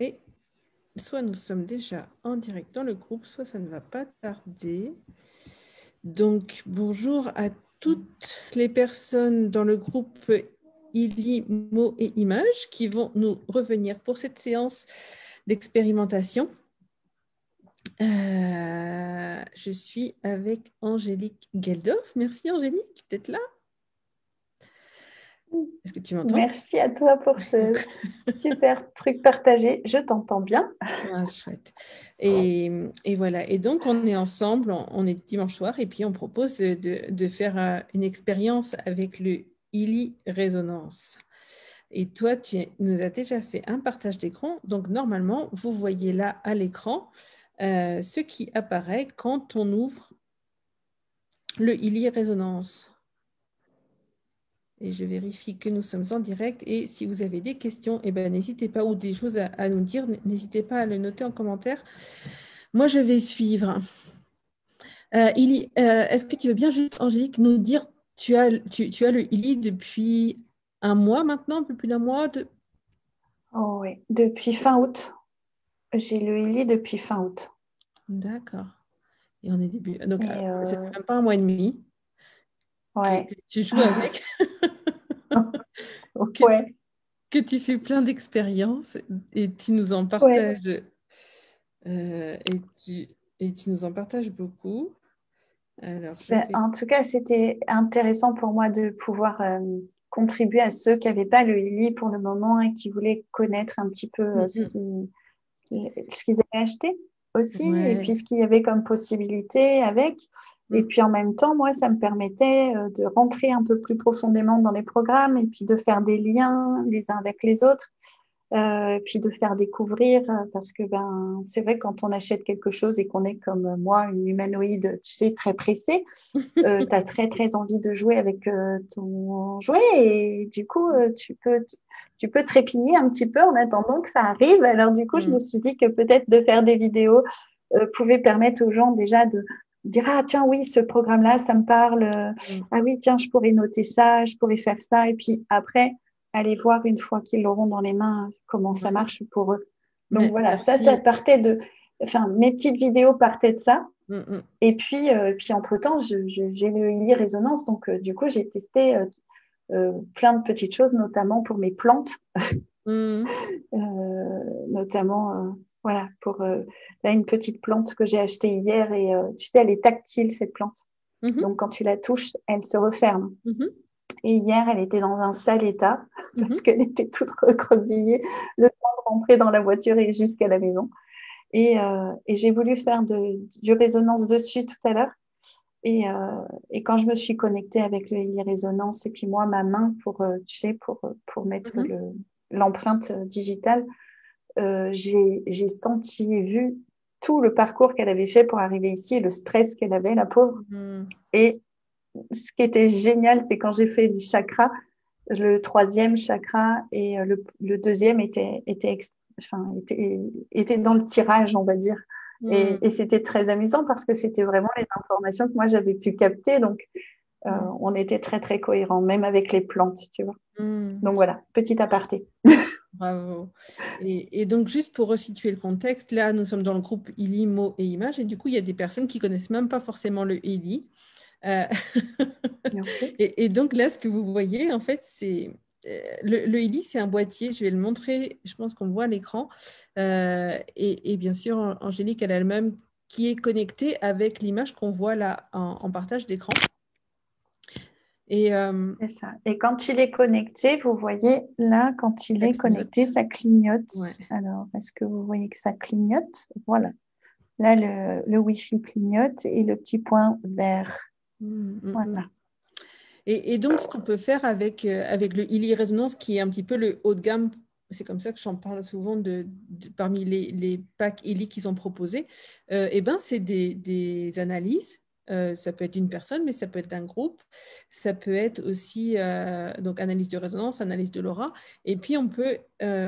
Et soit nous sommes déjà en direct dans le groupe, soit ça ne va pas tarder. Donc, bonjour à toutes les personnes dans le groupe ILI, mots et images qui vont nous revenir pour cette séance d'expérimentation. Je suis avec Angélique Geldorf. Merci Angélique d'être là. Est-ce que tu m'entends? Merci à toi pour ce super truc partagé. Je t'entends bien. Ah, chouette. Et voilà. Et donc, on est ensemble, on est dimanche soir, et puis on propose de faire une expérience avec le ILI Résonance. Et toi, tu nous as déjà fait un partage d'écran. Donc, normalement, vous voyez là à l'écran ce qui apparaît quand on ouvre le ILI Résonance. Et je vérifie que nous sommes en direct. Et si vous avez des questions, eh ben, n'hésitez pas, ou des choses à nous dire, n'hésitez pas à le noter en commentaire. Moi, je vais suivre. Est-ce que tu veux bien juste, Angélique, nous dire, tu as le ILI depuis un mois maintenant, un peu plus d'un mois Oh oui, depuis fin août. J'ai le ILI depuis fin août. D'accord. Et on est début. Donc, Et ça fait même pas un mois et demi que ouais. tu joues avec, que, Ouais, que tu fais plein d'expériences et tu nous en ouais. partages, et tu nous en partages beaucoup. Alors, je Ben, vais. en tout cas, c'était intéressant pour moi de pouvoir contribuer à ceux qui n'avaient pas le ILI pour le moment et qui voulaient connaître un petit peu ce qu'ils avaient acheté aussi, et Ouais. puis ce qu'il y avait comme possibilité avec. Et Mm. puis en même temps, moi, ça me permettait de rentrer un peu plus profondément dans les programmes et puis de faire des liens les uns avec les autres. Et puis de faire découvrir, parce que ben, c'est vrai, quand on achète quelque chose et qu'on est comme moi, une humanoïde, tu sais, très pressée, tu as très, très envie de jouer avec ton jouet et du coup, tu peux trépigner un petit peu en attendant que ça arrive. Alors du coup, je me Mm. suis dit que peut-être de faire des vidéos pouvait permettre aux gens déjà de dire, ah tiens, oui, ce programme-là, ça me parle. Mm. Ah oui, tiens, je pourrais noter ça, je pourrais faire ça. Et puis après, aller voir une fois qu'ils l'auront dans les mains, comment ça Ouais. marche pour eux. Donc voilà, ça Merci. partait de... Enfin, mes petites vidéos partaient de ça. Mm, mm. Et puis entre-temps, j'ai le ILI Résonance, donc du coup, j'ai testé plein de petites choses, notamment pour mes plantes, Mm. notamment voilà, pour là, une petite plante que j'ai achetée hier, et tu sais, elle est tactile, cette plante. Mhm. Donc quand tu la touches, elle se referme. Mhm. Et hier, elle était dans un sale état, parce Mhm. qu'elle était toute recroquevillée, le temps de rentrer dans la voiture et jusqu'à la maison. Et j'ai voulu faire du résonance dessus tout à l'heure. Et quand je me suis connectée avec le Heli Résonance, et puis moi, ma main pour, tu sais, pour mettre Mhm. l'empreinte digitale, j'ai senti et vu tout le parcours qu'elle avait fait pour arriver ici et le stress qu'elle avait, la pauvre. Mhm. Et ce qui était génial, c'est quand j'ai fait les chakras, le troisième chakra et le deuxième enfin, était dans le tirage, on va dire. Mhm. Et c'était très amusant parce que c'était vraiment les informations que moi j'avais pu capter. Donc, on était très, très cohérents, même avec les plantes, tu vois. Mhm. Donc voilà, petit aparté. Bravo. Et donc, juste pour resituer le contexte, là, nous sommes dans le groupe ILI, mots et images, et du coup, il y a des personnes qui connaissent même pas forcément le ILI. Euh, Ok. et donc, là, ce que vous voyez, en fait, c'est le ILI, c'est un boîtier. Je vais le montrer, je pense qu'on voit à l'écran. Et bien sûr, Angélique, elle a elle-même qui est connectée avec l'image qu'on voit là en partage d'écran. Et C'est ça. Et quand il est connecté, vous voyez là, quand il ça est connecté, clignote. ça clignote. Ouais. Alors, est-ce que vous voyez que ça clignote? Voilà. Là, le Wi-Fi clignote et le petit point vert. Mm. Voilà. Et donc, ce qu'on peut faire avec le Illy Résonance, qui est un petit peu le haut de gamme, c'est comme ça que j'en parle souvent parmi les packs Illy qu'ils ont proposés, eh ben, c'est des analyses. Ça peut être d'une personne, mais ça peut être d'un groupe. Ça peut être aussi donc analyse de résonance, analyse de l'aura. Et puis, on peut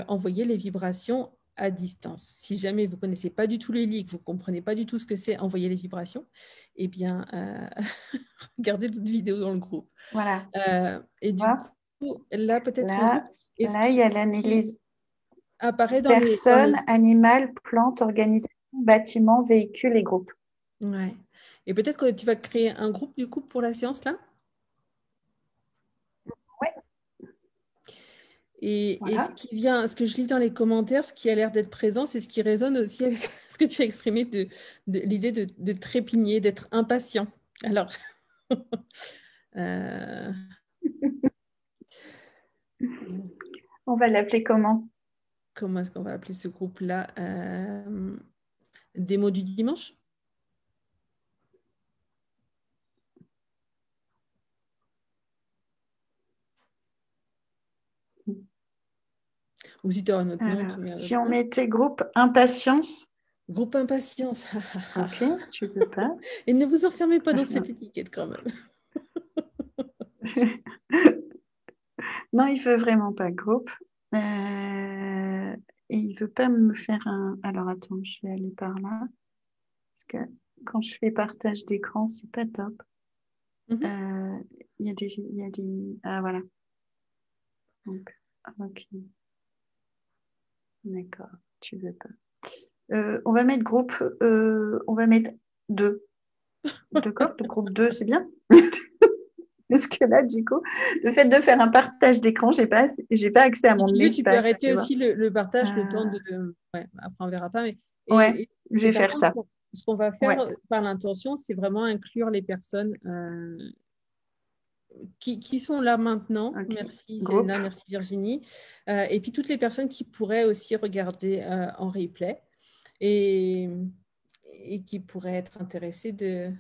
envoyer les vibrations à distance. Si jamais vous ne connaissez pas du tout le Illy, que vous ne comprenez pas du tout ce que c'est envoyer les vibrations, eh bien, regardez d'autres vidéos dans le groupe. Voilà. Et Tu du vois? coup, là, peut-être Angélique, Là, est-ce là, il y qui, a ce qui... l'analyse. apparaît dans Personnes, animal, plantes, organisation, bâtiments, véhicules et groupes. Ouais. Et peut-être que tu vas créer un groupe du coup pour la séance là? Oui, Et ce voilà. qui vient, ce que je lis dans les commentaires, ce qui a l'air d'être présent, c'est ce qui résonne aussi avec ce que tu as exprimé de l'idée de trépigner, d'être impatient. Alors, euh, On va l'appeler comment? comment est-ce qu'on va appeler ce groupe-là? Des mots du dimanche? Ou si tu as un autre nom, Alors, tu mets un si autre on nom. mettait groupe impatience, Groupe impatience. ok, tu veux pas. Et ne vous enfermez pas dans cette étiquette quand même. Non, il veut vraiment pas groupe. Et il veut pas me faire un. Alors attends, je vais aller par là. Parce que quand je fais partage d'écran, c'est pas top. Mhm. Il y a des. Ah voilà. Donc, ok, d'accord, tu veux pas. On va mettre groupe. On va mettre deux. D'accord? Le groupe 2, c'est bien. Parce que là, du coup, le fait de faire un partage d'écran, j'ai pas accès à Si mon tu veux, tu peux espace, arrêter tu vois. aussi le partage le temps Euh, de. Ouais, après, on verra pas. Mais... ouais, Et, je et vais par faire contre, ça. ce qu'on va faire Ouais, par l'intention, c'est vraiment inclure les personnes qui sont là maintenant. ok. Merci Groupe. Selena, merci Virginie. Et puis toutes les personnes qui pourraient aussi regarder en replay et, et qui pourraient être intéressées de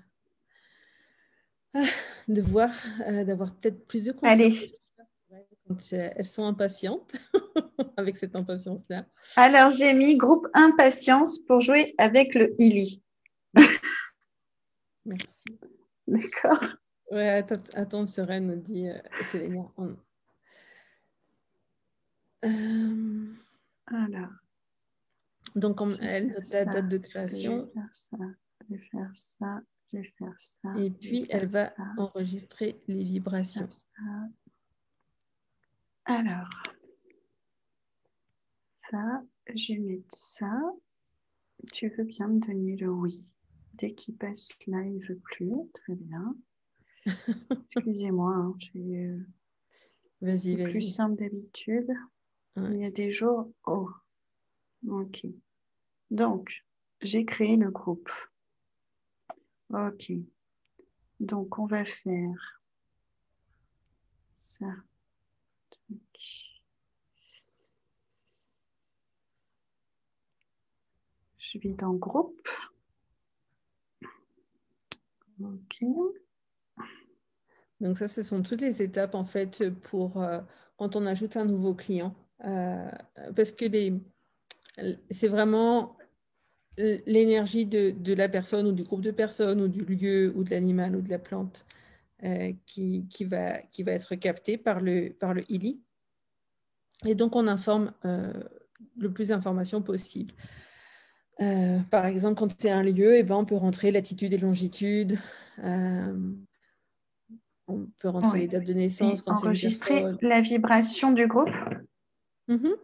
voir, d'avoir peut-être plus de conscience de Allez. ce qui se passe pour elles quand elles sont impatientes, avec cette impatience-là. Alors, j'ai mis groupe impatience pour jouer avec le Illy. Merci. Merci. D'accord? Ouais, attends, Sereine nous dit Selena. Alors, Donc, je vais elle faire note la ça. date de Je vais création faire ça. Je vais faire ça. Je vais faire ça. et Je vais puis elle faire va ça. enregistrer les Je vais faire vibrations. ça. Alors, ça, je vais mettre ça. Tu veux bien me donner le oui. Dès qu'il passe là, il ne veut plus. Très bien. Excusez-moi, hein, Vas-y, c'est plus vas-y. simple d'habitude. Ouais. Il y a des jours. Oh, ok. Donc, j'ai créé le groupe. Ok. Donc, on va faire ça. Je vais dans groupe. Ok. Donc ça, ce sont toutes les étapes en fait pour quand on ajoute un nouveau client. Parce que c'est vraiment l'énergie de la personne ou du groupe de personnes ou du lieu ou de l'animal ou de la plante qui va être captée par le ILI. Et donc, on informe le plus d'informations possible. Par exemple, quand c'est un lieu, eh ben, on peut rentrer latitude et longitude. On peut rentrer les Oui. dates de naissance Et quand c'est une enregistrer personne. la vibration du groupe. Mhm.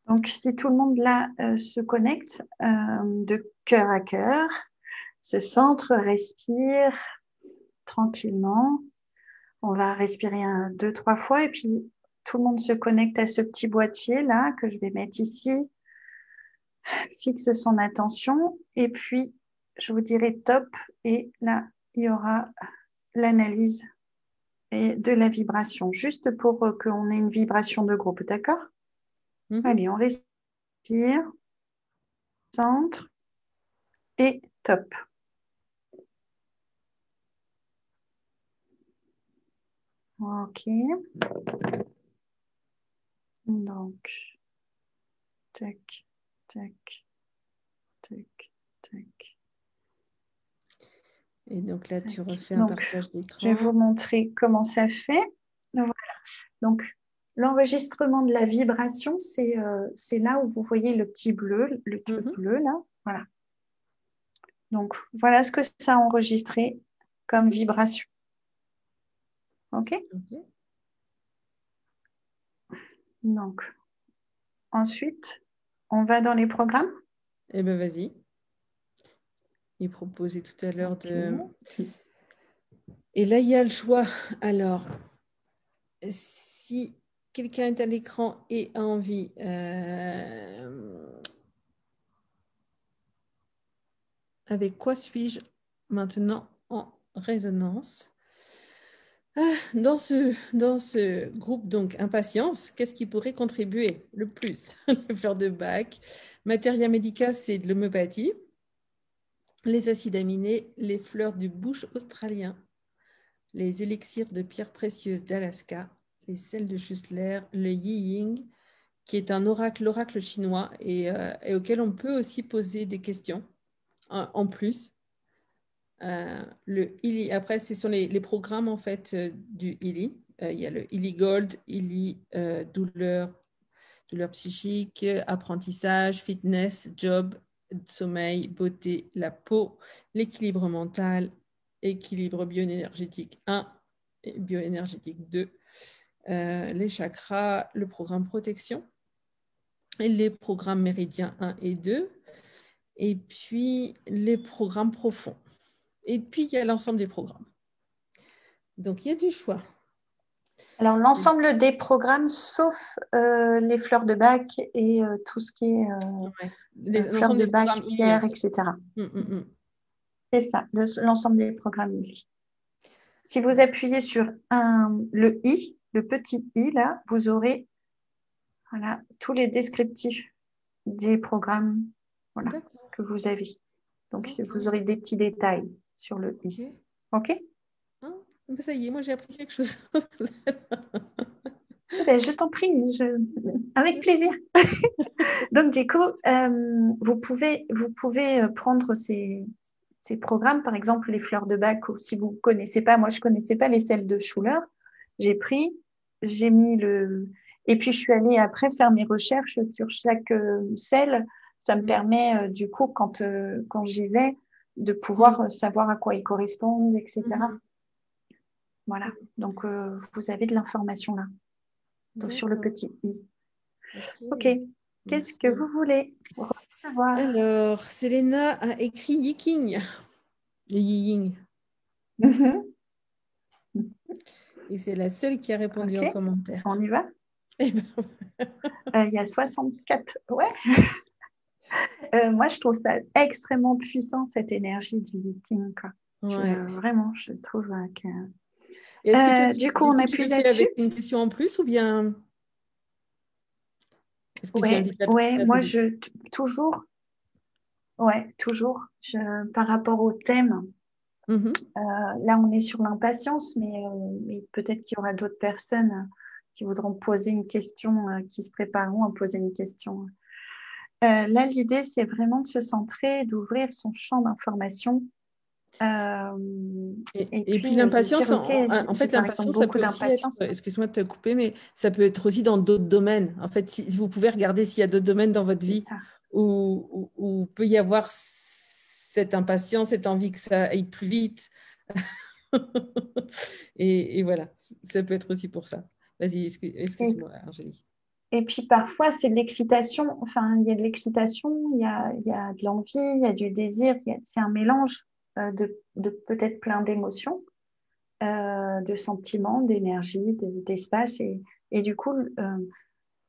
Donc, si tout le monde là se connecte de cœur à cœur, se centre, respire tranquillement. On va respirer deux, trois fois et puis tout le monde se connecte à ce petit boîtier là que je vais mettre ici, fixe son attention et puis je vous dirai top et là il y aura l'analyse et de la vibration juste pour qu'on ait une vibration de groupe, d'accord? Mhm. Allez, on respire, centre et top. Ok. Donc, tac, tac, tac, tac, Et donc là, tu tac. refais un Donc, partage je vais vous d'écran. montrer comment ça fait. Voilà. Donc, l'enregistrement de la vibration, c'est là où vous voyez le petit bleu, le truc Mhm. bleu là. Voilà. Donc, voilà ce que ça a enregistré comme vibration. OK? Ok. Donc, ensuite, on va dans les programmes. Eh bien, vas-y. Il proposait tout à l'heure de... Et là, il y a le choix. Alors, si quelqu'un est à l'écran et a envie... avec quoi suis-je maintenant en résonance? Dans ce groupe, donc, impatience, qu'est-ce qui pourrait contribuer le plus? Les fleurs de bac, Materia Medica, c'est de l'homéopathie, les acides aminés, les fleurs du bush australien, les élixirs de pierres précieuses d'Alaska, les sels de Schussler, le Yi Ying, qui est l'oracle chinois et auquel on peut aussi poser des questions en plus. Le Illy, après, ce sont les programmes en fait du Illy. Il y a le Illy Gold, Illy douleur psychique, apprentissage, fitness, job, sommeil, beauté, la peau, l'équilibre mental, équilibre bioénergétique 1 et bioénergétique 2, les chakras, le programme protection, et les programmes méridiens 1 et 2, et puis les programmes profonds. Et puis, il y a l'ensemble des programmes. Donc, il y a du choix. Alors, l'ensemble des programmes, sauf les fleurs de bac et tout ce qui est fleurs de bac, pierre, en fait. etc. C'est ça, l'ensemble des programmes ILI. Si vous appuyez sur le I, le petit I, là, vous aurez tous les descriptifs des programmes que vous avez. Donc, vous aurez des petits détails sur le I. OK? Ça y est, moi, j'ai appris quelque chose. Je t'en prie, avec plaisir. Donc, du coup, vous pouvez prendre ces programmes, par exemple les fleurs de bac, ou si vous ne connaissez pas, moi je ne connaissais pas les sels de Schuller, j'ai mis et puis je suis allée après faire mes recherches sur chaque sel. Ça me permet, du coup, quand j'y vais, de pouvoir savoir à quoi ils correspondent, etc. Voilà, donc vous avez de l'information là, sur le petit i. Ok, qu'est-ce que vous voulez recevoir? Alors, Selena a écrit Yiking. Ying. Et c'est la seule qui a répondu en commentaire. On y va? Il y a 64. Ouais. Moi, je trouve ça extrêmement puissant, cette énergie du Yiking. Vraiment, je trouve que... du coup, on appuie là-dessus. Avec une question en plus ou bien... Ouais, moi, toujours, par rapport au thème, là, on est sur l'impatience, mais peut-être qu'il y aura d'autres personnes qui voudront poser une question, qui se prépareront à poser une question. Là, l'idée, c'est vraiment de se centrer, d'ouvrir son champ d'information. Et puis l'impatience, en fait, l'impatience, ça peut aussi être, excuse-moi de te couper, mais ça peut être aussi dans d'autres domaines. En fait, si vous pouvez regarder s'il y a d'autres domaines dans votre vie où peut y avoir cette impatience, cette envie que ça aille plus vite. et voilà, ça peut être aussi pour ça. Vas-y, excuse-moi, Angélique. Et puis parfois, c'est de l'excitation. Enfin, il y a de l'excitation, il y a de l'envie, il y a du désir. C'est un mélange de peut-être plein d'émotions, de sentiments, d'énergie, d'espace. Et du coup,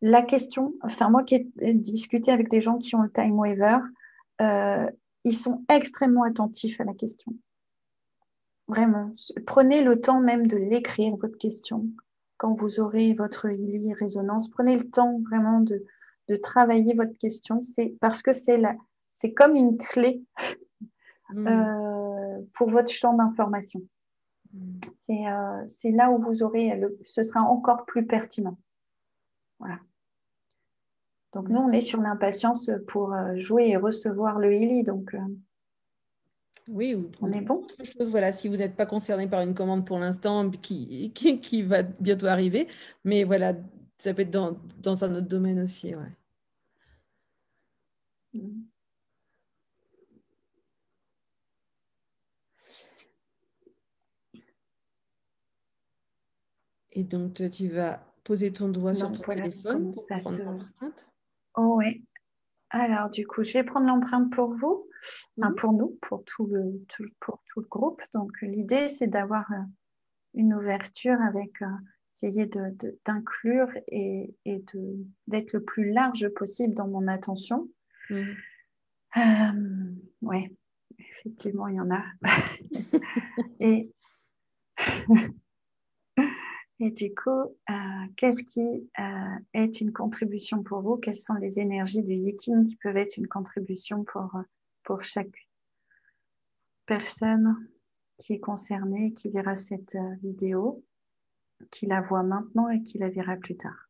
la question, enfin moi qui ai discuté avec des gens qui ont le time waver, ils sont extrêmement attentifs à la question. Vraiment. Prenez le temps même de l'écrire, votre question. Quand vous aurez votre Illy résonance, prenez le temps vraiment de travailler votre question. C'est parce que c'est comme une clé pour votre champ d'information. C'est là où vous aurez, ce sera encore plus pertinent. Voilà. Donc nous, on est sur l'impatience pour jouer et recevoir le Illy. Donc oui, on est bon. Autre chose, voilà, si vous n'êtes pas concerné par une commande pour l'instant qui va bientôt arriver, mais voilà, ça peut être dans un autre domaine aussi, ouais. Et donc, tu vas poser ton doigt sur ton téléphone pour prendre l'empreinte. Oh, oui. Alors, du coup, je vais prendre l'empreinte pour vous, enfin, Mhm. pour nous, pour tout le groupe. Donc, l'idée, c'est d'avoir une ouverture avec essayer d'inclure d'être le plus large possible dans mon attention. Mhm. Ouais, effectivement, il y en a. Et, et du coup, qu'est-ce qui est une contribution pour vous? Quelles sont les énergies du Yiking qui peuvent être une contribution pour chaque personne qui est concernée, qui verra cette vidéo, qui la voit maintenant et qui la verra plus tard?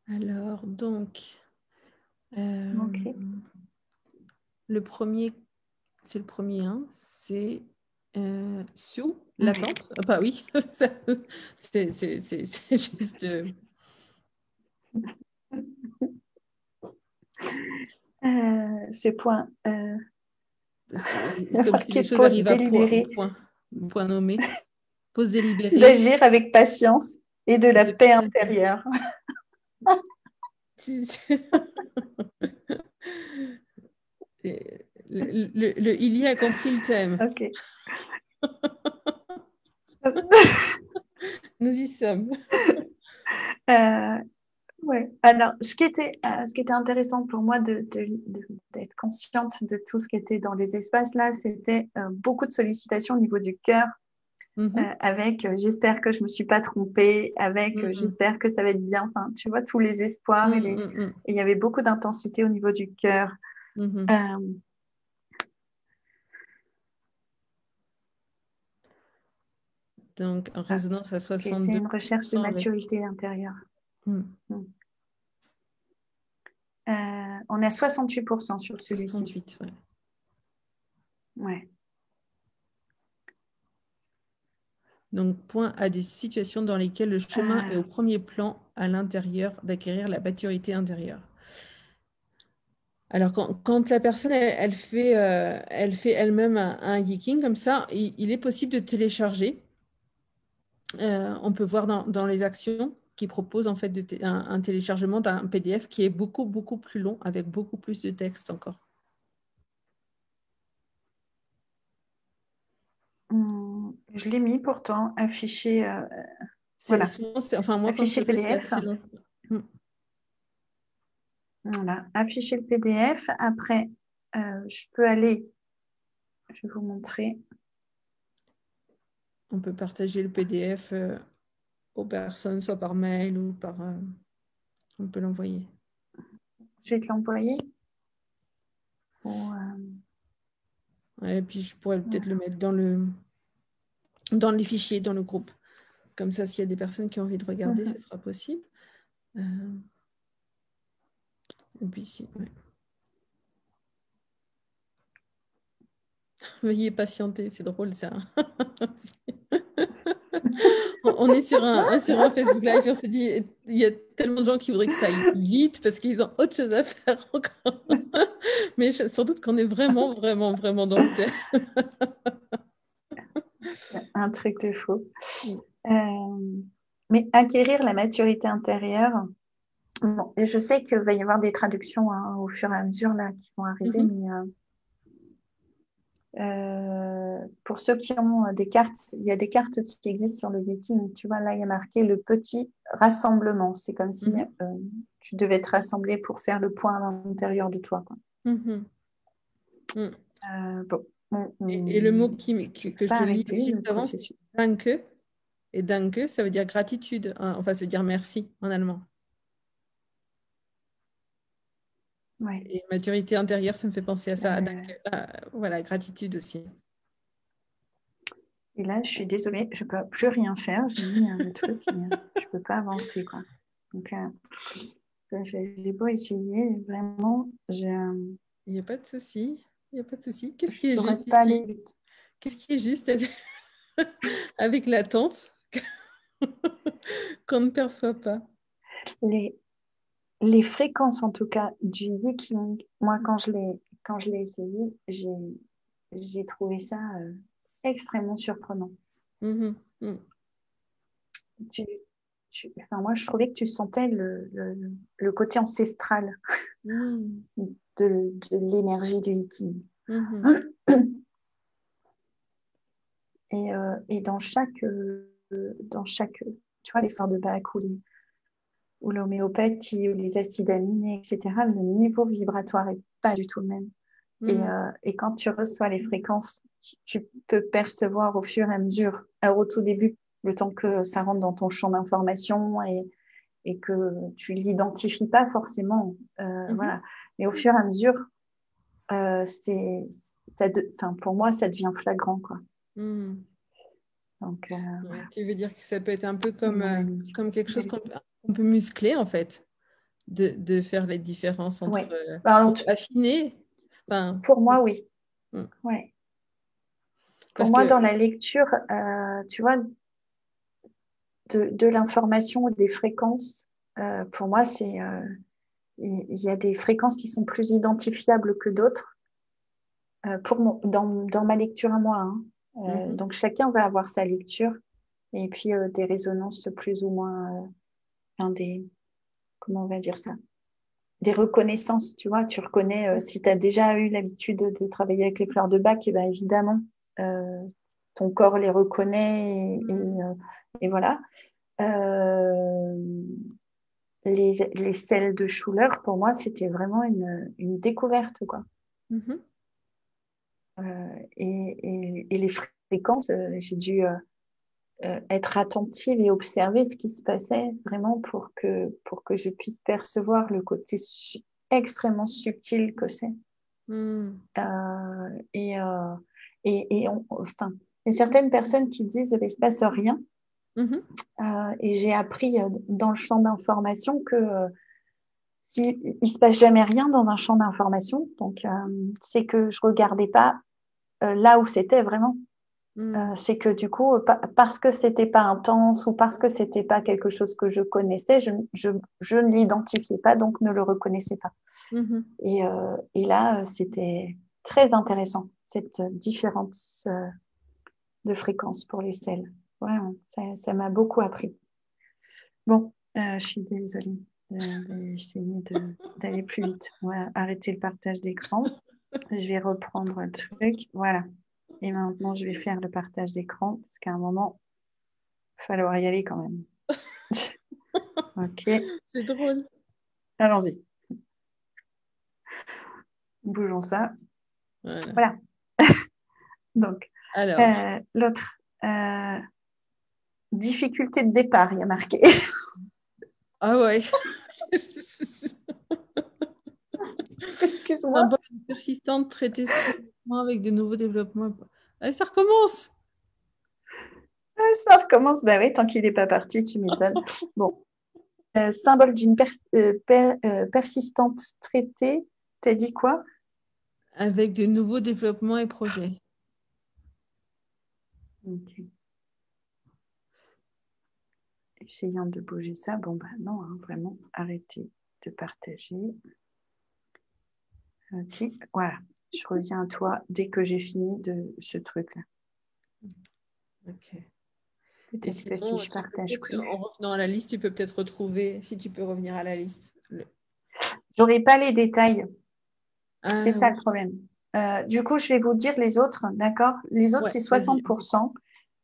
Alors, donc, euh, Ok. le premier, c'est le premier, hein, c'est sous Oui. l'attente. Ah, bah oui, c'est juste. Ce point C'est comme si les marqué choses pause arrivent à délibérée, point nommé. Pause délibérée. d'agir avec patience et de la paix intérieure. Il y a compris le thème. Ok. Nous y sommes. Euh, ouais. Alors, ce qui était intéressant pour moi d'être consciente de tout ce qui était dans les espaces là, c'était beaucoup de sollicitations au niveau du cœur, Mhm, avec j'espère que je me suis pas trompée, avec mhm, j'espère que ça va être bien. Enfin, tu vois, tous les espoirs mhm, mhm, et il y avait beaucoup d'intensité au niveau du cœur. mhm. Euh, Donc, en ah, résonance à ok, c'est une recherche de 62% avec maturité intérieure. hmm, Mm. On est à 68% sur celui-ci. 68. Ouais. Ouais. Donc, point à des situations dans lesquelles le chemin est Euh, au premier plan à l'intérieur d'acquérir la maturité intérieure. Alors, quand la personne, elle fait elle-même un yiking comme ça, il est possible de télécharger. On peut voir dans les actions qui proposent en fait un téléchargement d'un PDF qui est beaucoup, beaucoup plus long, avec beaucoup plus de texte encore. je l'ai mis pourtant, affiché, voilà, Souvent, enfin, moi, quand je affiché le fais, c'est PDF. assez long. Hmm. Voilà, afficher le PDF. Après, je peux aller, je vais vous montrer. On peut partager le PDF aux personnes, soit par mail ou par... on peut l'envoyer. Je vais te l'envoyer. Ou, Ouais, et puis, je pourrais peut-être le voilà. mettre dans les fichiers, dans le groupe. Comme ça, s'il y a des personnes qui ont envie de regarder, ce sera possible. Euh, et puis ici, ouais. Veuillez patienter, c'est drôle ça. On est sur un Facebook Live et on s'est dit, il y a tellement de gens qui voudraient que ça aille vite parce qu'ils ont autre chose à faire encore. Mais sans doute qu'on est vraiment, vraiment, vraiment dans le thème. Un truc de faux. Euh, mais acquérir la maturité intérieure, bon, et je sais qu'il va y avoir des traductions hein, au fur et à mesure là, qui vont arriver, Mhm. mais Pour ceux qui ont des cartes, il y a des cartes qui existent sur le Viking. Tu vois, là, il y a marqué le petit rassemblement. C'est comme si tu devais te rassembler pour faire le point à l'intérieur de toi, quoi. Mhm. Bon, Et le mot que pas je lis arrêter aussi le juste avant, c'est processus. danke. Et danke, ça veut dire gratitude. Hein. Enfin, ça veut dire merci en allemand. Ouais. Et maturité intérieure, ça me fait penser à ça. Danke. Voilà, gratitude aussi. Et là, je suis désolée, je ne peux plus rien faire. J'ai mis le truc et je ne peux pas avancer, quoi. Donc, j'ai beau essayer, vraiment, Il n'y a pas de souci. Il n'y a pas de souci. Qu'est-ce qui est je n'aurais juste pas ici? aller vite. Qu'est-ce qui est juste avec, avec l'attente qu'on ne perçoit pas? Les fréquences, en tout cas, du Viking, moi, quand je l'ai essayé, j'ai trouvé ça extrêmement surprenant. Mhm, mhm. Tu, enfin, moi, je trouvais que tu sentais le côté ancestral Mhm, de l'énergie du Viking. mhm, Et dans chaque, tu vois, les fleurs de Bach ou l'homéopathie ou les acides aminés, etc., le niveau vibratoire n'est pas du tout le même. mhm, Et quand tu reçois les fréquences, tu peux percevoir au fur et à mesure. Alors, au tout début, le temps que ça rentre dans ton champ d'information et que tu ne l'identifies pas forcément. mhm. Voilà. Mais au fur et à mesure, pour moi, ça devient flagrant, quoi. Mhm. Donc, Ouais, tu veux dire que ça peut être un peu comme quelque chose oui. qu'on peut muscler, en fait, de faire les différences entre Ouais. Alors, affiner. Enfin, pour moi, oui. mm. Ouais. Pour Parce moi, que, dans la lecture, tu vois, de l'information, des fréquences, pour moi, il y a des fréquences qui sont plus identifiables que d'autres dans ma lecture à moi. Hein. mhm, Donc, chacun va avoir sa lecture et puis des résonances plus ou moins, comment on va dire ça? Des reconnaissances, tu vois. Tu reconnais, si tu as déjà eu l'habitude de travailler avec les fleurs de bac, et ben, évidemment, euh, ton corps les reconnaît et voilà. Euh, les sels de Schuller, pour moi, c'était vraiment une découverte, quoi. mhm, Et les fréquences, j'ai dû être attentive et observer ce qui se passait vraiment pour que je puisse percevoir le côté extrêmement subtil que c'est. mhm, Euh, et, euh, enfin, il y a certaines personnes qui disent qu'il ne se passe rien. mhm, Et j'ai appris dans le champ d'information que il ne se passe jamais rien dans un champ d'information. Donc, c'est que je ne regardais pas là où c'était vraiment. mhm, C'est que du coup, parce que c'était pas intense ou parce que c'était pas quelque chose que je connaissais, je ne l'identifiais pas, donc ne le reconnaissais pas. mhm. Et là, c'était très intéressant, cette différence de fréquence pour les selles. Vraiment, ça m'a beaucoup appris. Bon, je suis désolée d'essayer d'aller plus vite. On va arrêter le partage d'écran. Je vais reprendre le truc. Voilà. Et maintenant, je vais faire le partage d'écran parce qu'à un moment, il va falloir y aller quand même. OK. C'est drôle. Allons-y. Bougeons ça. Voilà. Voilà. Donc, Alors, l'autre, difficulté de départ, il y a marqué. ah ouais. Excuse-moi. Symbole persistante traité systématiquement avec de nouveaux développements. Allez, ça recommence. Ça recommence. Bah oui, tant qu'il n'est pas parti, tu m'étonnes. Bon. Symbole d'une persistante traitée. T'as dit quoi? Avec de nouveaux développements et projets. Ok. Essayant de bouger ça. Bon, bah non, hein, vraiment, arrêtez de partager. Ok, voilà. Je reviens à toi dès que j'ai fini de ce truc-là. Ok. Et Peut-être que si sinon, je tu peux partage peut-être, plus. en revenant à la liste, tu peux peut-être retrouver, si tu peux revenir à la liste. J'aurai pas les détails. Ah C'est ça oui. le problème. Du coup, je vais vous dire les autres, d'accord? Les autres, Ouais, c'est vas-y. 60%.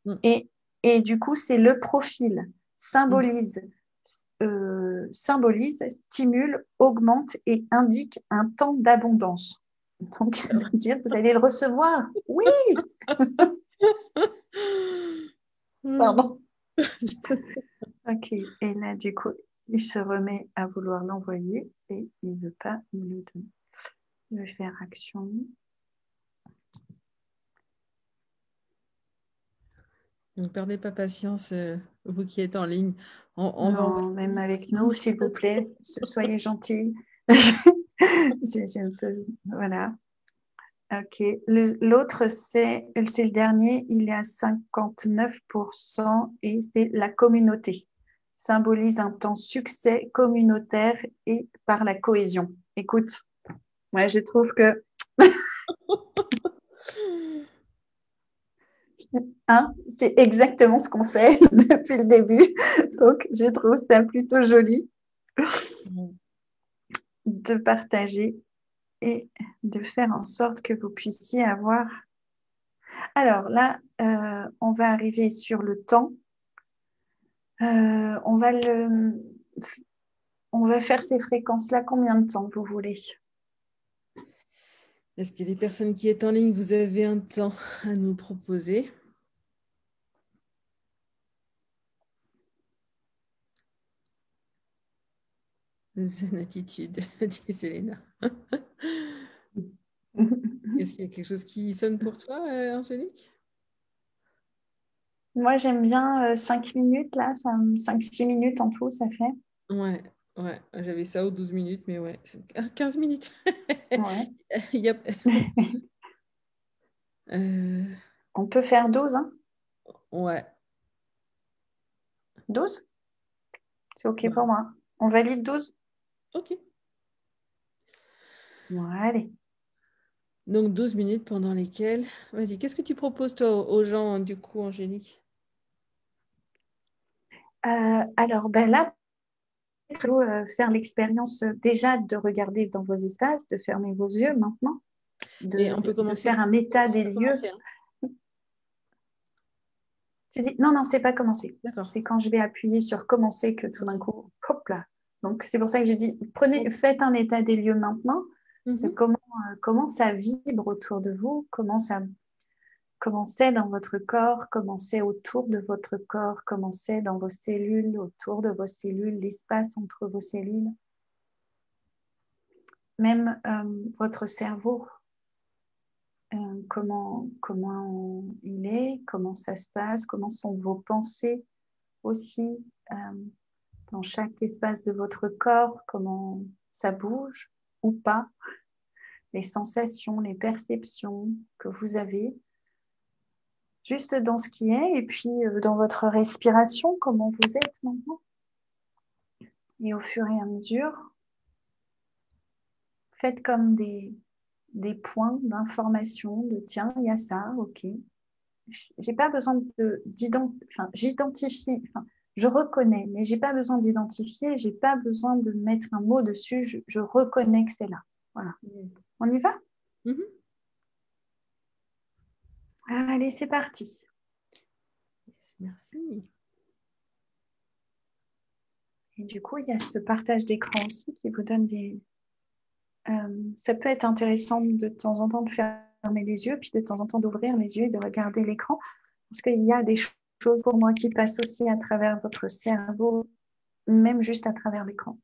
Mm, Et, et du coup, c'est le profil. mm. Symbolise, stimule, augmente et indique un temps d'abondance. Donc, ça veut dire que vous allez le recevoir. Oui, Mm. pardon. Ok. Et là, du coup, il se remet à vouloir l'envoyer et il ne veut pas me le donner. Je vais faire action. Ne perdez pas patience, vous qui êtes en ligne. On va Non, même envoyer avec nous, 10 s'il vous minutes. plaît, soyez gentils. C'est un peu, voilà. Ok. L'autre, c'est le dernier, il est à 59% et c'est la communauté. Symbolise un temps succès communautaire et par la cohésion. Écoute, moi, je trouve que hein, c'est exactement ce qu'on fait depuis le début. Donc, je trouve ça plutôt joli Mm. de partager et de faire en sorte que vous puissiez avoir. Alors là, on va arriver sur le temps. On va on va faire ces fréquences-là combien de temps vous voulez? Est-ce que les personnes qui sont en ligne, vous avez un temps à nous proposer? Zen attitude, dit Selena. Est-ce qu'il y a quelque chose qui sonne pour toi, Angélique? Moi, j'aime bien 5 minutes, là, 5-6 minutes en tout, ça fait. Ouais, ouais, j'avais ça aux 12 minutes, mais ouais, 15 minutes. Ouais. Il y a- Euh, On peut faire 12, hein? ouais, 12? C'est OK bah, pour moi. On valide 12? ok. Bon, allez. Donc 12 minutes pendant lesquelles... Vas-y, qu'est-ce que tu proposes toi aux gens, du coup, Angélique? Alors, ben là, il faut faire l'expérience déjà de regarder dans vos espaces, de fermer vos yeux maintenant, Et de, on peut de, de commencer. faire un état Ça des peut lieux. commencer, hein. Tu dis, non, non, c'est pas commencé. D'accord. C'est quand je vais appuyer sur commencer que tout d'un Ok. coup, hop là. Donc, c'est pour ça que j'ai dit, prenez, faites un état des lieux maintenant. Mhm. Comment ça vibre autour de vous, comment c'est dans votre corps, comment c'est autour de votre corps, comment c'est dans vos cellules, autour de vos cellules, l'espace entre vos cellules, même votre cerveau, comment il est, comment ça se passe, comment sont vos pensées aussi euh, dans chaque espace de votre corps, comment ça bouge ou pas, les sensations, les perceptions que vous avez juste dans ce qui est, et puis dans votre respiration, comment vous êtes maintenant. Et au fur et à mesure, faites comme des points d'information, de tiens, il y a ça, ok. J'ai pas besoin j'identifie, je reconnais, mais j'ai pas besoin d'identifier, j'ai pas besoin de mettre un mot dessus, je reconnais que c'est là. Voilà. On y va? Mhm. Allez, c'est parti. Yes, merci. Et du coup, il y a ce partage d'écran aussi qui vous donne ça peut être intéressant de temps en temps de fermer les yeux, puis de temps en temps d'ouvrir les yeux et de regarder l'écran, parce qu'il y a des choses pour moi qui passent aussi à travers votre cerveau, même juste à travers l'écran.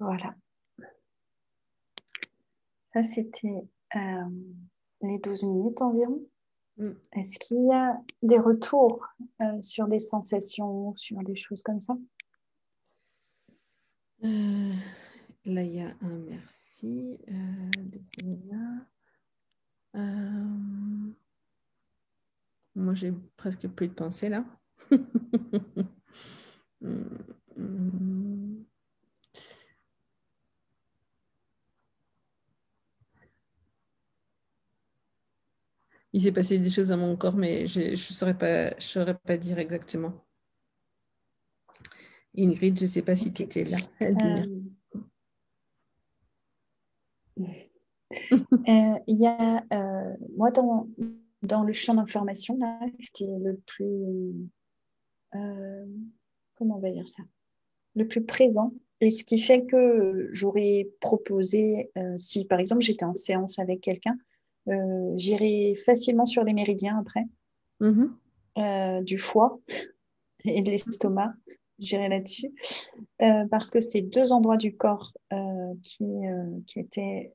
Voilà. Ça, c'était les 12 minutes environ. Est-ce qu'il y a des retours sur des sensations, sur des choses comme ça? Là, il y a un merci de Selena. Moi, j'ai presque plus de pensée là. Il s'est passé des choses dans mon corps, mais je ne saurais pas dire exactement. Ingrid, je ne sais pas si tu étais là. Elle dit merci. Il y a, moi, dans le champ d'information, là, ce qui est le plus, comment on va dire ça, le plus présent, et ce qui fait que j'aurais proposé, si par exemple j'étais en séance avec quelqu'un, j'irais facilement sur les méridiens après, du foie et de l'estomac, j'irais là-dessus, parce que c'est deux endroits du corps qui étaient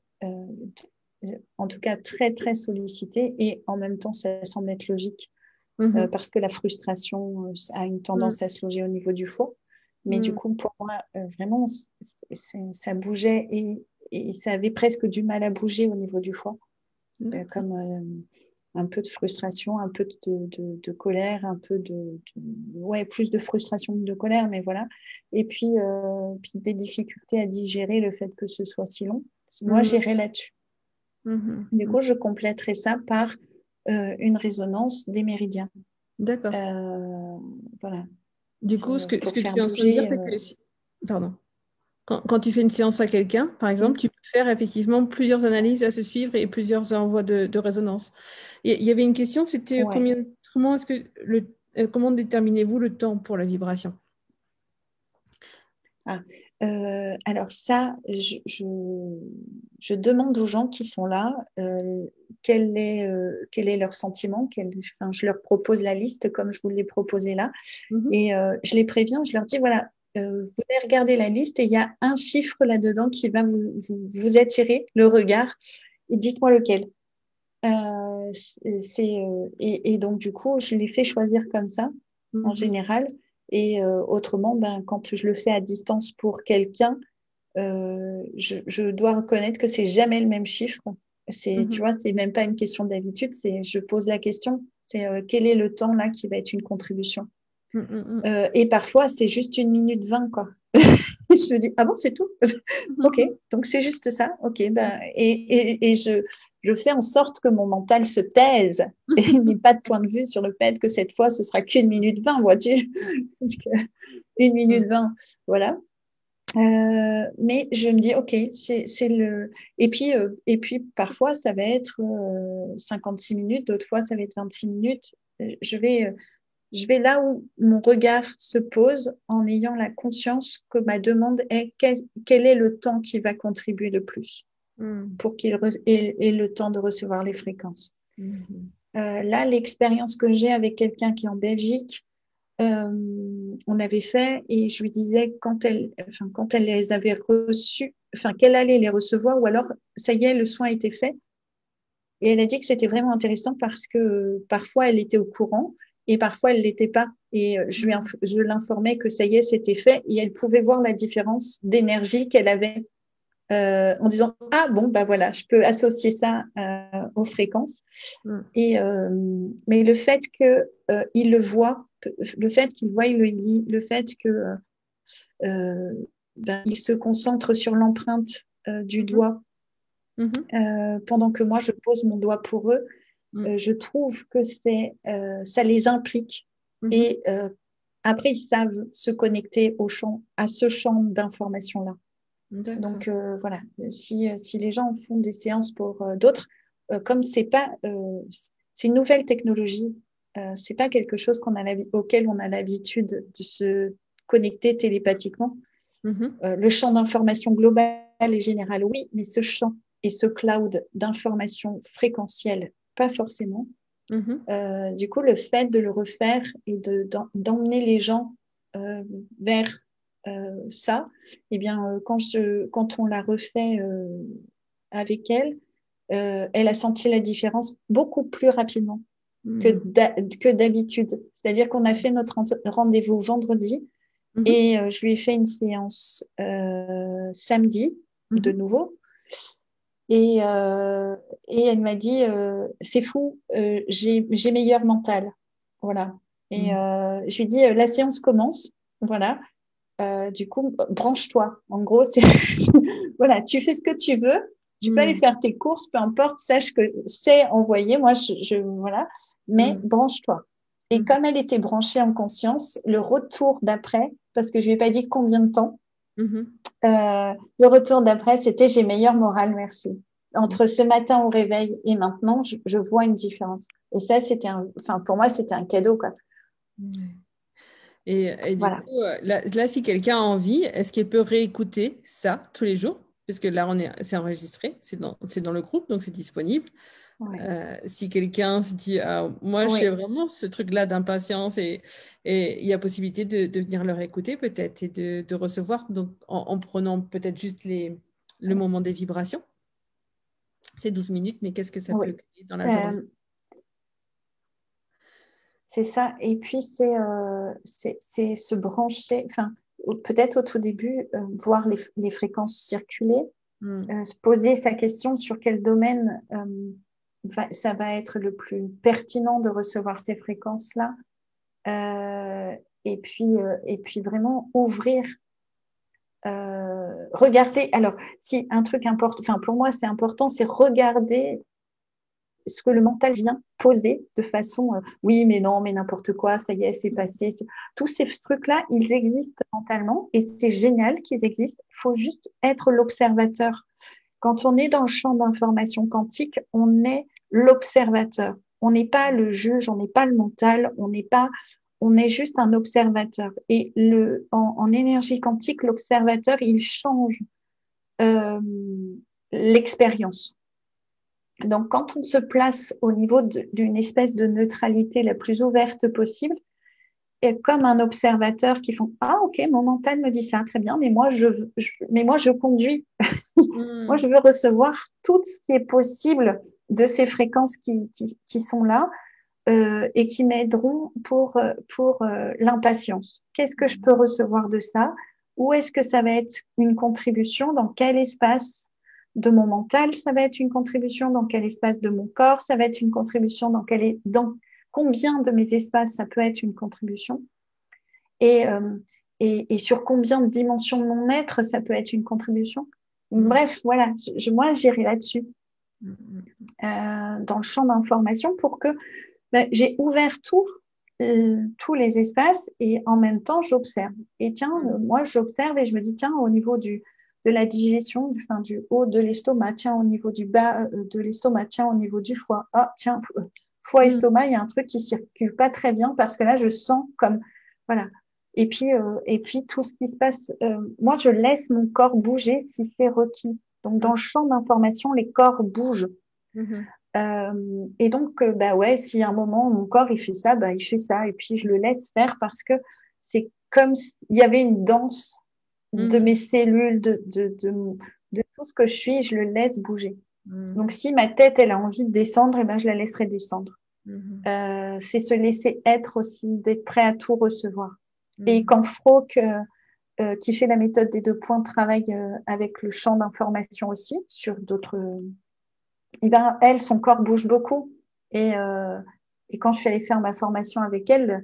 en tout cas très très sollicités, et en même temps ça semble être logique parce que la frustration a une tendance à se loger au niveau du foie. Mais du coup, pour moi, vraiment, ça bougeait, et ça avait presque du mal à bouger au niveau du foie, comme un peu de frustration, un peu de colère, un peu ouais, plus de frustration que de colère, mais voilà. Et puis des difficultés à digérer le fait que ce soit si long. Moi, j'irais là-dessus. Du coup, je compléterai ça par une résonance des méridiens. D'accord. Voilà. Du coup, ce que tu faire es en train de dire, bouger. c'est que pardon. Quand tu fais une séance à quelqu'un, par exemple, tu peux faire effectivement plusieurs analyses à se suivre et plusieurs envois de résonance. Il y avait une question, c'était Ouais. comment déterminez-vous le temps pour la vibration? Alors ça, je demande aux gens qui sont là quel est leur sentiment. Enfin, je leur propose la liste comme je vous l'ai proposé là. Et je les préviens, je leur dis, voilà, vous allez regarder la liste et il y a un chiffre là-dedans qui va vous attirer le regard, et dites-moi lequel. Et donc, du coup, je les fais choisir comme ça, en général. Et autrement, ben, quand je le fais à distance pour quelqu'un, je dois reconnaître que c'est jamais le même chiffre. Tu vois, c'est même pas une question d'habitude, je pose la question, c'est quel est le temps là qui va être une contribution. Et parfois, c'est juste 1 minute 20, quoi. Je me dis, ah bon, c'est tout? Ok, donc c'est juste ça. Ok, ben, et je fais en sorte que mon mental se taise et n'ait pas de point de vue sur le fait que cette fois, ce sera qu'1 minute 20, vois-tu? Parce que 1 minute 20, voilà. Mais je me dis, ok, c'est le. Et puis, parfois, ça va être 56 minutes, d'autres fois, ça va être 26 minutes. Je vais là où mon regard se pose en ayant la conscience que ma demande est quel est le temps qui va contribuer le plus pour qu'il ait le temps de recevoir les fréquences. Là, l'expérience que j'ai avec quelqu'un qui est en Belgique, on avait fait, et je lui disais quand elle les avait reçus, qu'elle allait les recevoir, ou alors ça y est, le soin était fait. Et elle a dit que c'était vraiment intéressant parce que parfois elle était au courant et parfois elle l'était pas. Et je l'informais que ça y est, c'était fait, et elle pouvait voir la différence d'énergie qu'elle avait en disant, ah bon, bah voilà, je peux associer ça aux fréquences. Mais le fait qu'il le voit, le fait qu'il voie le fait que il se concentre sur l'empreinte du doigt pendant que moi je pose mon doigt pour eux, je trouve que ça les implique. Et après, ils savent se connecter à ce champ d'information-là. Donc voilà, si les gens font des séances pour d'autres, comme c'est une nouvelle technologie, c'est pas quelque chose auquel on a l'habitude de se connecter télépathiquement. Le champ d'information global et général, oui, mais ce champ et ce cloud d'information fréquentielle, pas forcément. Du coup, le fait de le refaire et d'emmener les gens vers ça, eh bien, quand on l'a refait avec elle, elle a senti la différence beaucoup plus rapidement que d'habitude. C'est-à-dire qu'on a fait notre rendez-vous vendredi Mhm. et je lui ai fait une séance samedi de Mhm. nouveau. Et, elle m'a dit, c'est fou, j'ai meilleur mental. Voilà. Et Mhm. je lui ai dit, la séance commence. Voilà. Du coup, branche-toi. En gros, c'est voilà, tu fais ce que tu veux. Tu peux aller Mhm. faire tes courses, peu importe, sache que c'est envoyé. Moi, voilà, mais Mhm. branche-toi. Et Mhm. comme elle était branchée en conscience, le retour d'après, parce que je lui ai pas dit combien de temps, Mhm. le retour d'après, c'était j'ai meilleur moral, merci. Entre ce matin au réveil et maintenant, je vois une différence. Et ça, enfin, pour moi, c'était un cadeau, quoi. Mhm. Et du Voilà. coup, là, si quelqu'un a envie, est-ce qu'il peut réécouter ça tous les jours? Parce que là, c'est enregistré, c'est dans le groupe, donc c'est disponible. Ouais. Si quelqu'un se dit, ah, moi, j'ai Oui. vraiment ce truc-là d'impatience et il y a possibilité de venir le réécouter peut-être et de recevoir, donc en prenant peut-être juste le moment des vibrations. C'est 12 minutes, mais qu'est-ce que ça peut Oui. créer dans la journée? Euh, C'est ça. Et puis, c'est se brancher, enfin, peut-être au tout début, voir les fréquences circuler, Hmm. se poser sa question sur quel domaine ça va être le plus pertinent de recevoir ces fréquences-là. Et puis vraiment ouvrir, regarder. Alors, si un truc important, enfin, pour moi, c'est important, c'est regarder ce que le mental vient poser de façon oui, mais non, mais n'importe quoi, ça y est, c'est passé. Tous ces trucs-là, ils existent mentalement et c'est génial qu'ils existent. Il faut juste être l'observateur. Quand on est dans le champ d'information quantique, on est l'observateur. On n'est pas le juge, on n'est pas le mental, on est juste un observateur. Et en énergie quantique, l'observateur, il change euh, l'expérience. Donc, quand on se place au niveau d'une espèce de neutralité la plus ouverte possible, et comme un observateur qui font ah ok, mon mental me dit ça très bien, mais moi je conduis. Moi Hmm. je veux recevoir tout ce qui est possible de ces fréquences qui sont là et qui m'aideront pour l'impatience. Qu'est-ce que je peux recevoir de ça? Où est-ce que ça va être une contribution? Dans quel espace de mon mental ça va être une contribution? Dans quel espace de mon corps ça va être une contribution? Dans combien de mes espaces ça peut être une contribution? Et, euh, et sur combien de dimensions de mon être ça peut être une contribution? Hmm. Bref, voilà, moi j'irai là-dessus, Hmm. dans le champ d'information pour que j'ai ouvert tous les espaces et en même temps, j'observe. Et tiens, Hmm. moi, j'observe et je me dis, tiens, au niveau de la digestion, du haut de l'estomac, tiens, au niveau du bas de l'estomac, tiens, au niveau du foie. Ah, tiens, foie, Hmm. estomac, il y a un truc qui circule pas très bien parce que là, je sens comme, voilà. Et puis tout ce qui se passe, moi, je laisse mon corps bouger si c'est requis. Donc, dans le champ d'information, les corps bougent. Hmm. Et donc, bah ouais, si à un moment mon corps il fait ça, bah il fait ça. Et puis je le laisse faire parce que c'est comme s'il y avait une danse de Hmm. mes cellules, de tout ce que je suis, je le laisse bouger. Hmm. Donc, si ma tête elle a envie de descendre, et ben je la laisserai descendre. Hmm. C'est se laisser être aussi, d'être prêt à tout recevoir. Et Hmm. quand Frock, qui fait la méthode des 2 points, travaille avec le champ d'information aussi sur d'autres eh ben, elle, son corps bouge beaucoup. Et, euh, et quand je suis allée faire ma formation avec elle,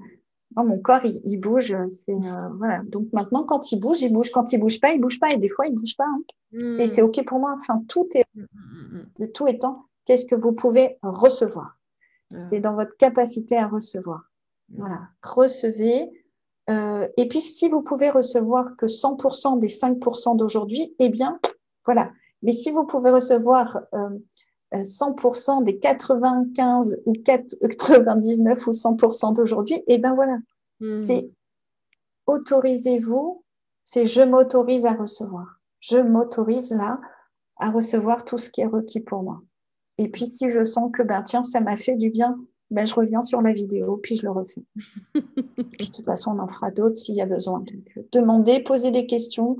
mon corps, il bouge. Voilà. Donc maintenant, quand il bouge, il bouge. Quand il bouge pas, il bouge pas. Et des fois, il bouge pas, hein. Et c'est Hmm. OK pour moi. Enfin, Hmm. Hmm. le tout étant, qu'est-ce que vous pouvez recevoir? C'est Ah. dans votre capacité à recevoir. Voilà. Hmm. Recevez. Et puis, si vous pouvez recevoir que 100% des 5% d'aujourd'hui, eh bien, voilà. Mais si vous pouvez recevoir 100% des 95 ou 99 ou 100% d'aujourd'hui, et ben voilà, Hmm. c'est autorisez-vous, c'est je m'autorise à recevoir. Je m'autorise là à recevoir tout ce qui est requis pour moi. Et puis si je sens que ben tiens, ça m'a fait du bien ben, je reviens sur la vidéo, puis je le refais. Puis de toute façon, on en fera d'autres s'il y a besoin. Donc, demandez, posez des questions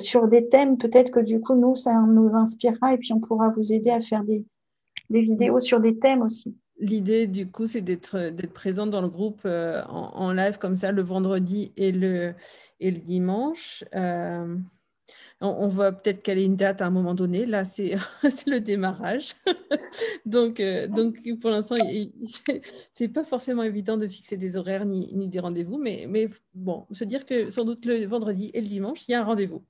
sur des thèmes. Peut-être que du coup, nous, ça nous inspirera et puis on pourra vous aider à faire des vidéos sur des thèmes aussi. L'idée, du coup, c'est d'être présente dans le groupe en live comme ça le vendredi et le dimanche. On va peut-être caler une date à un moment donné. Là, c'est c'est le démarrage. Donc, pour l'instant, c'est pas forcément évident de fixer des horaires ni des rendez-vous. Mais bon, se dire que sans doute le vendredi et le dimanche, il y a un rendez-vous.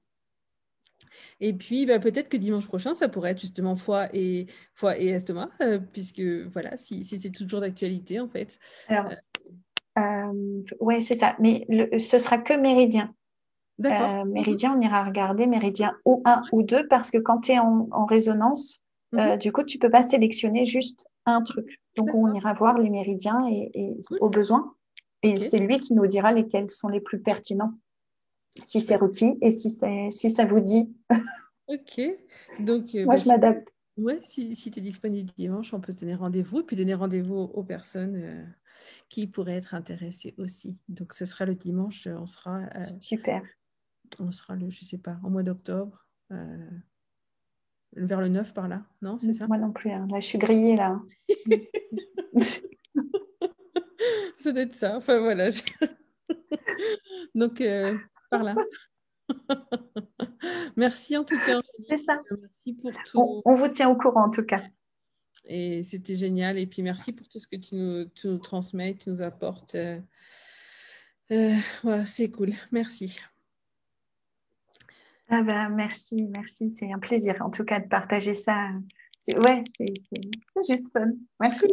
Et puis, bah, peut-être que dimanche prochain, ça pourrait être justement foie et estomac, puisque voilà, si c'est toujours d'actualité, en fait. Alors, ouais, c'est ça. Mais ce sera que méridien. D'accord. Méridien, on ira regarder méridien ou un ou deux parce que quand tu es en résonance, Mhm. du coup, tu peux pas sélectionner juste un truc. Donc, on D'accord. ira voir les méridiens et Cool. au besoin. Et Ok. c'est lui qui nous dira lesquels sont les plus pertinents, si c'est Chouette. requis et si ça vous dit. Ok. Donc, Moi, bah, je m'adapte. ouais, si tu es disponible dimanche, on peut se donner rendez-vous et puis donner rendez-vous aux personnes qui pourraient être intéressées aussi. Donc, ce sera le dimanche, Super. on sera je sais pas, en mois d'octobre, vers le 9 par là, non, c'est ça? Moi non plus, hein. Là, je suis grillée, là. Ça doit être ça. Enfin, voilà. Donc, par là. Merci en tout cas, C'est Angélique. ça. Merci pour tout. On vous tient au courant, en tout cas. Et c'était génial. Et puis, merci pour tout ce que tu nous transmets, tu nous apportes. Voilà, c'est cool. Merci. Ah ben, merci, merci. C'est un plaisir, en tout cas, de partager ça. Ouais, c'est juste fun. Merci.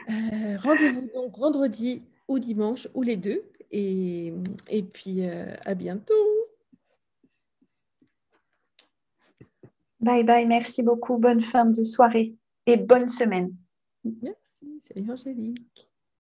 Rendez-vous donc vendredi ou dimanche ou les deux. Et puis, à bientôt. Bye bye, merci beaucoup. Bonne fin de soirée et bonne semaine. Merci. Salut Angélique.